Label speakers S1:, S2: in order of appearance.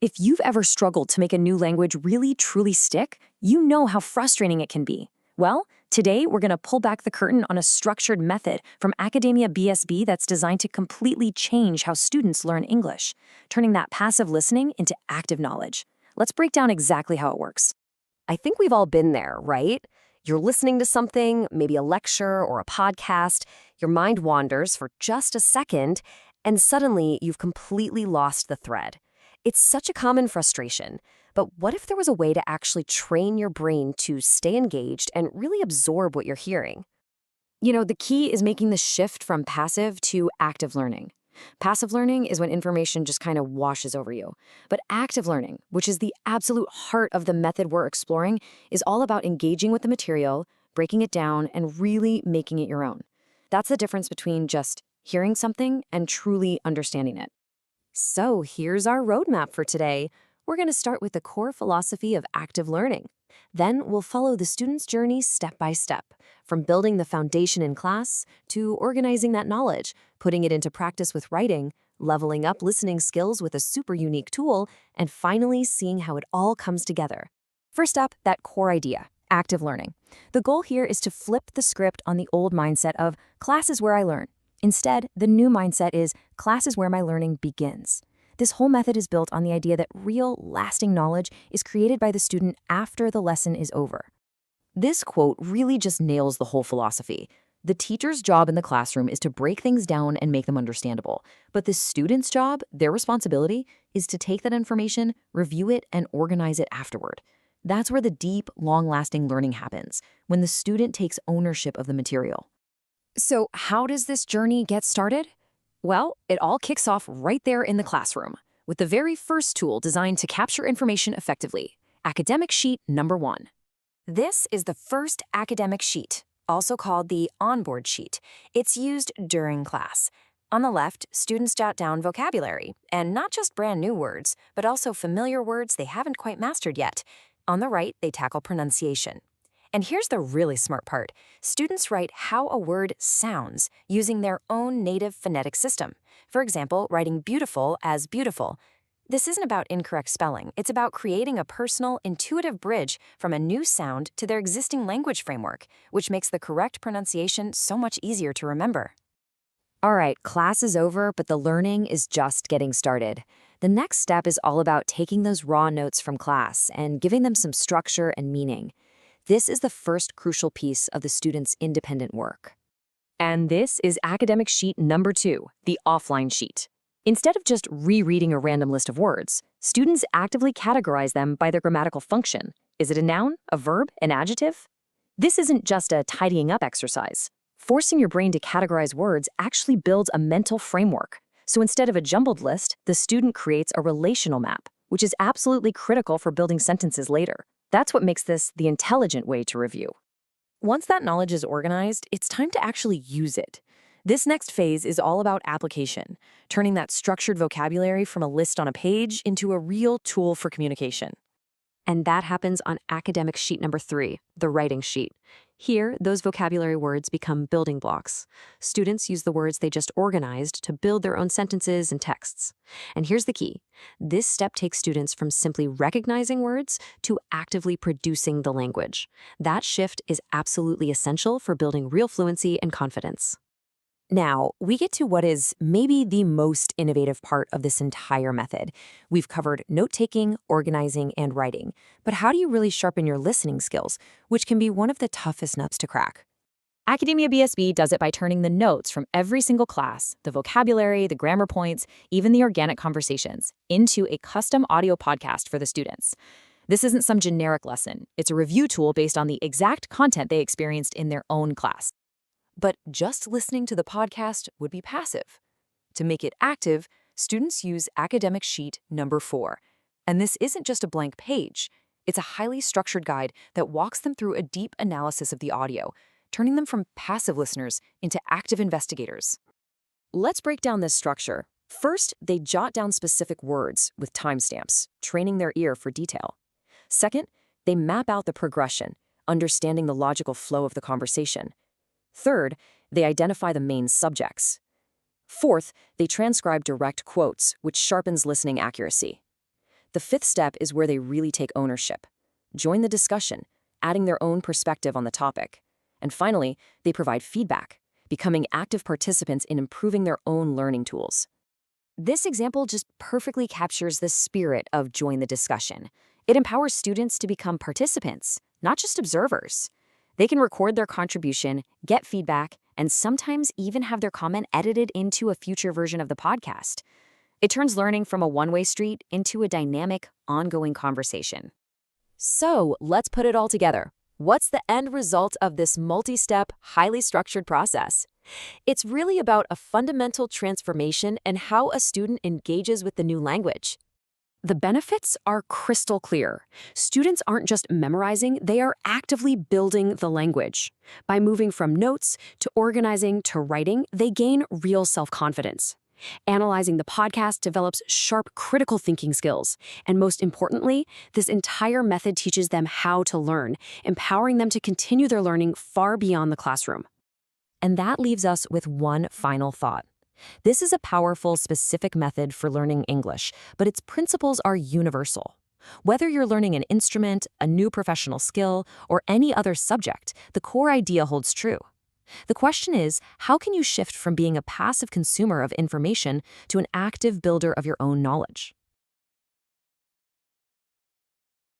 S1: If you've ever struggled to make a new language really, truly stick, you know how frustrating it can be. Well, today we're going to pull back the curtain on a structured method from Academia BSB that's designed to completely change how students learn English, turning that passive listening into active knowledge. Let's break down exactly how it works.
S2: I think we've all been there, right? You're listening to something, maybe a lecture or a podcast, your mind wanders for just a second, and suddenly you've completely lost the thread. It's such a common frustration, but what if there was a way to actually train your brain to stay engaged and really absorb what you're hearing?
S1: The key is making the shift from passive to active learning. Passive learning is when information just kind of washes over you. But active learning, which is the absolute heart of the method we're exploring, is all about engaging with the material, breaking it down, and really making it your own. That's the difference between just hearing something and truly understanding it. So here's our roadmap for today. We're going to start with the core philosophy of active learning. Then we'll follow the student's journey step by step, from building the foundation in class to organizing that knowledge, putting it into practice with writing, leveling up listening skills with a super unique tool, and finally seeing how it all comes together. First up, that core idea, active learning. The goal here is to flip the script on the old mindset of class is where I learn. Instead, the new mindset is class is where my learning begins. This whole method is built on the idea that real, lasting knowledge is created by the student after the lesson is over. This quote really just nails the whole philosophy. The teacher's job in the classroom is to break things down and make them understandable. But the student's job, their responsibility, is to take that information, review it, and organize it afterward. That's where the deep, long-lasting learning happens, when the student takes ownership of the material. So how does this journey get started? Well, it all kicks off right there in the classroom, with the very first tool designed to capture information effectively, Academic Sheet number 1. This is the first academic sheet, also called the Onboard Sheet. It's used during class. On the left, students jot down vocabulary, and not just brand new words, but also familiar words they haven't quite mastered yet. On the right, they tackle pronunciation. And here's the really smart part. Students write how a word sounds using their own native phonetic system. For example, writing beautiful as beautiful. This isn't about incorrect spelling. It's about creating a personal, intuitive bridge from a new sound to their existing language framework, which makes the correct pronunciation so much easier to remember. All right, class is over, but the learning is just getting started. The next step is all about taking those raw notes from class and giving them some structure and meaning. This is the first crucial piece of the student's independent work. And this is Academic Sheet number 2, the offline sheet. Instead of just rereading a random list of words, students actively categorize them by their grammatical function. Is it a noun, a verb, an adjective? This isn't just a tidying up exercise. Forcing your brain to categorize words actually builds a mental framework. So instead of a jumbled list, the student creates a relational map, which is absolutely critical for building sentences later. That's what makes this the intelligent way to review. Once that knowledge is organized, it's time to actually use it. This next phase is all about application, turning that structured vocabulary from a list on a page into a real tool for communication. And that happens on Academic Sheet number 3, the writing sheet. Here, those vocabulary words become building blocks. Students use the words they just organized to build their own sentences and texts. And here's the key. This step takes students from simply recognizing words to actively producing the language. That shift is absolutely essential for building real fluency and confidence. Now, we get to what is maybe the most innovative part of this entire method. We've covered note-taking, organizing, and writing. But how do you really sharpen your listening skills, which can be one of the toughest nuts to crack? Academia BSB does it by turning the notes from every single class, the vocabulary, the grammar points, even the organic conversations, into a custom audio podcast for the students. This isn't some generic lesson. It's a review tool based on the exact content they experienced in their own class. But just listening to the podcast would be passive. To make it active, students use Academic Sheet number 4. And this isn't just a blank page. It's a highly structured guide that walks them through a deep analysis of the audio, turning them from passive listeners into active investigators. Let's break down this structure. First, they jot down specific words with timestamps, training their ear for detail. Second, they map out the progression, understanding the logical flow of the conversation. Third, they identify the main subjects. Fourth, they transcribe direct quotes, which sharpens listening accuracy. The fifth step is where they really take ownership. Join the discussion, adding their own perspective on the topic. And finally, they provide feedback, becoming active participants in improving their own learning tools. This example just perfectly captures the spirit of join the discussion. It empowers students to become participants, not just observers. They can record their contribution, get feedback, and sometimes even have their comment edited into a future version of the podcast. It turns learning from a one-way street into a dynamic, ongoing conversation. So, let's put it all together. What's the end result of this multi-step, highly structured process? It's really about a fundamental transformation in how a student engages with the new language. The benefits are crystal clear. Students aren't just memorizing, they are actively building the language. By moving from notes to organizing to writing, they gain real self-confidence. Analyzing the podcast develops sharp critical thinking skills. And most importantly, this entire method teaches them how to learn, empowering them to continue their learning far beyond the classroom. And that leaves us with one final thought. This is a powerful, specific method for learning English, but its principles are universal. Whether you're learning an instrument, a new professional skill, or any other subject, the core idea holds true. The question is, how can you shift from being a passive consumer of information to an active builder of your own knowledge?